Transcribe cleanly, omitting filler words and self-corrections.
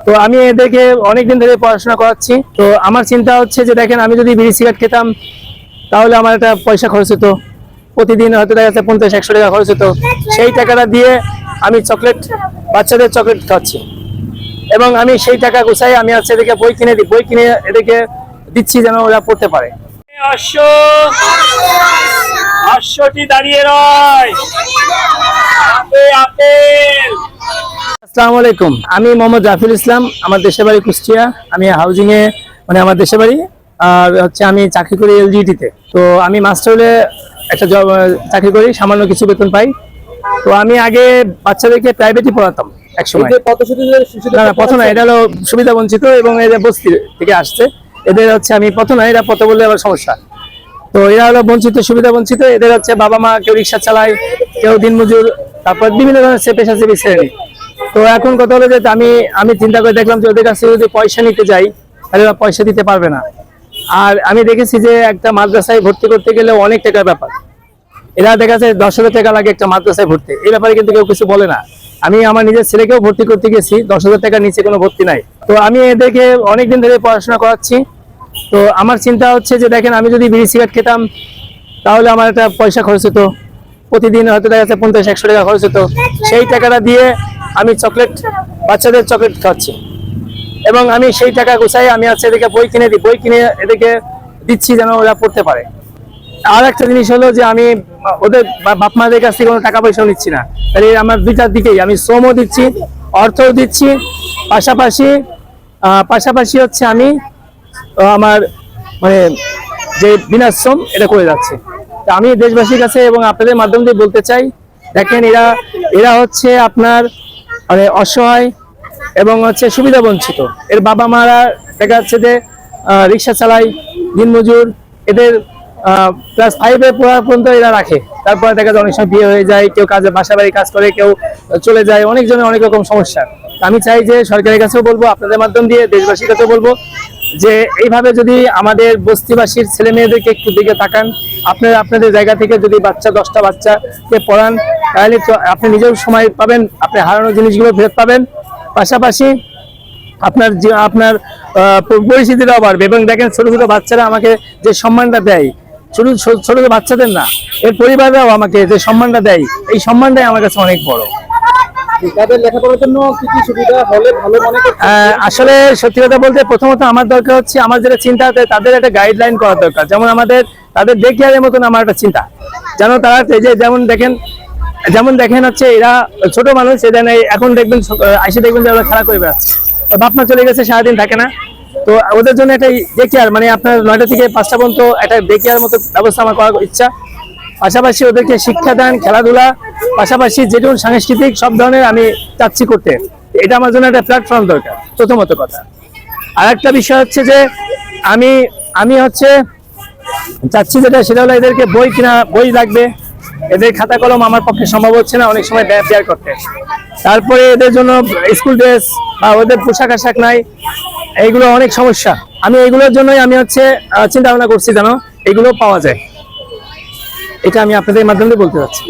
তো আমি এদেরকে অনেকদিন ধরে পড়াশোনা করাচ্ছি। তো আমার চিন্তা হচ্ছে যে দেখেন, আমি যদি বিড়ি সিগারেট খেতাম তাহলে আমার একটা পয়সা খরচ হতো, প্রতিদিন হয়তো দেখা যাচ্ছে 50-100 টাকা খরচ হতো। সেই টাকাটা দিয়ে আমি বাচ্চাদের চকলেট খাচ্ছি, এবং আমি সেই টাকা গুছাই আমি হচ্ছে এদেরকে বই কিনে এদেরকে দিচ্ছি যেন ওরা পড়তে পারে। অশ্বটি দাঁড়িয়ে রয়, আসসালামু আলাইকুম। আমি মোহাম্মদ রাফিল ইসলাম, আমার দেশের বাড়ি কুষ্টিয়া। আমি হাউজিং এ আমার দেশের বাড়ি, আর হচ্ছে আমি চাকরি করি এলজিইডিতে। তো আমি মাস্টার হলে একটা চাকরি করি, সামান্য কিছু বেতন পাই। তো আমি আগে বাচ্চাদেরকে প্রাইভেটই পড়াতাম একসময়। না, পথ না, এটা হলো সুবিধা বঞ্চিত এবং এদের বস্তি থেকে আসছে। এদের হচ্ছে আমি পথ না, এরা পথ বললে আবার সমস্যা। তো এরা হলো বঞ্চিত, সুবিধা বঞ্চিত। এদের হচ্ছে বাবা মা কেউ রিক্সা চালায়, কেউ দিনমজুর, তারপর বিভিন্ন ধরনের পেশাজীবী শ্রেণী। তো এখন কথা হলো যে আমি চিন্তা করে দেখলাম যে ওদের কাছে যদি পয়সা নিতে যাই তাহলে ওরা পয়সা দিতে পারবে না। আর আমি দেখেছি যে একটা মাদ্রাসায় ভর্তি করতে গেলে অনেক টাকার ব্যাপার। এরা দেখা যায় 10,000 টাকা লাগে একটা মাদ্রাসায় ভর্তি, এই ব্যাপারে কিন্তু কেউ কিছু বলে না। আমি আমার নিজের ছেলেকেও ভর্তি করতে গেছি, 10,000 টাকার নিচে কোনো ভর্তি নাই। তো আমি এদেরকে অনেকদিন ধরে পড়াশোনা করাচ্ছি। তো আমার চিন্তা হচ্ছে যে দেখেন, আমি যদি বিড়ি সিগারেট খেতাম তাহলে আমার একটা পয়সা খরচ হতো, প্রতিদিন হয়তো দেখা যাচ্ছে 50-100 টাকা খরচ হতো। সেই টাকাটা দিয়ে আমি বাচ্চাদের চকলেট খাচ্ছি, এবং আমি সেই টাকা গুছাই আমি হচ্ছে এদেরকে বই কিনে এদেরকে দিচ্ছি যেন ওরা পড়তে পারে। আর একটা জিনিস হলো যে আমি ওদের বাপ মাদের কাছ থেকে কোনো টাকা পয়সাও নিচ্ছি না। তাহলে আমার দুইটার দিকেই আমি শ্রমও দিচ্ছি, অর্থও দিচ্ছি, পাশাপাশি হচ্ছে আমি আমার যে বিনা শ্রম এটা করে যাচ্ছে। তা আমি দেশবাসীর কাছে এবং আপনাদের মাধ্যম দিয়ে বলতে চাই, দেখেন এরা হচ্ছে আপনার অসহায় এবং হচ্ছে সুবিধা বঞ্চিত। এর বাবা মারা দেখা যাচ্ছে যে রিক্সা চালায়, দিনমজুর। এদের ক্লাস 5-এ পড়া পর্যন্ত এরা রাখে, তারপরে দেখা যায় অনেক সময় বিয়ে হয়ে যায়, কেউ বাসা বাড়ি কাজ করে, কেউ চলে যায়, অনেকজনের অনেক রকম সমস্যা। আমি চাই যে সরকারের কাছেও বলবো, আপনাদের মাধ্যম দিয়ে দেশবাসীর কাছেও বলবো যে এইভাবে যদি আমাদের বস্তিবাসীর ছেলে মেয়েদেরকে একটু দিকে তাকান, আপনাদের জায়গা থেকে যদি 10টা বাচ্চাকে পড়ান, তাহলে আপনি নিজেও সময় পাবেন, আপনি হারানো জিনিসগুলো ফেরত পাবেন, পাশাপাশি আপনার পরিস্থিতিটাও বাড়বে। এবং দেখেন, ছোট ছোট বাচ্চারা আমাকে যে সম্মানটা দেয়, ছোট ছোট বাচ্চাদের না, এর পরিবাররাও আমাকে যে সম্মানটা দেয়, এই সম্মানটাই আমার কাছে অনেক বড়। তাদের লেখাপড়ার জন্য কি কি সুবিধা হলে ভালো মনে করছেন? আসলে সত্যি কথা বলতে, প্রথমত আমার দরকার হচ্ছে, আমার যেটা চিন্তা আছে তাদের একটা গাইডলাইন করা দরকার। যেমন তাদের দেখিয়ারের মতন আমার একটা চিন্তা, যেন তারা যেমন দেখেন হচ্ছে এরা ছোট মানুষ, এখন দেখবেন যে ওরা খেলা করে বেড়াচ্ছে, বাপ মা চলে গেছে, সারাদিন থাকে না। তো ওদের জন্য একটা ডেকেয়ার, আপনার 9টা থেকে 5টা পর্যন্ত একটা ডেকেয়ার মতো ব্যবস্থা আমার করার ইচ্ছা। পাশাপাশি ওদেরকে শিক্ষাদান, খেলাধুলা, পাশাপাশি যেটুকু সাংস্কৃতিক সব ধরনের আমি চাচ্ছি করতে। এটা আমার জন্য একটা প্ল্যাটফর্ম দরকার, প্রথমত কথা। আর একটা বিষয় হচ্ছে যে আমি হচ্ছে চাচ্ছি সেটা হলো এদেরকে বই লাগবে। এদের খাতা কলম আমার পক্ষে সম্ভব হচ্ছে না অনেক সময় বেয়ার করতে। তারপরে এদের জন্য স্কুল ড্রেস বা ওদের পোশাক আশাক নাই, এইগুলো অনেক সমস্যা। আমি এইগুলোর জন্যই আমি হচ্ছে চিন্তা ভাবনা করছি যেন এগুলো পাওয়া যায়। এটা আমি আপনাদের মাধ্যমে বলতে চাচ্ছি।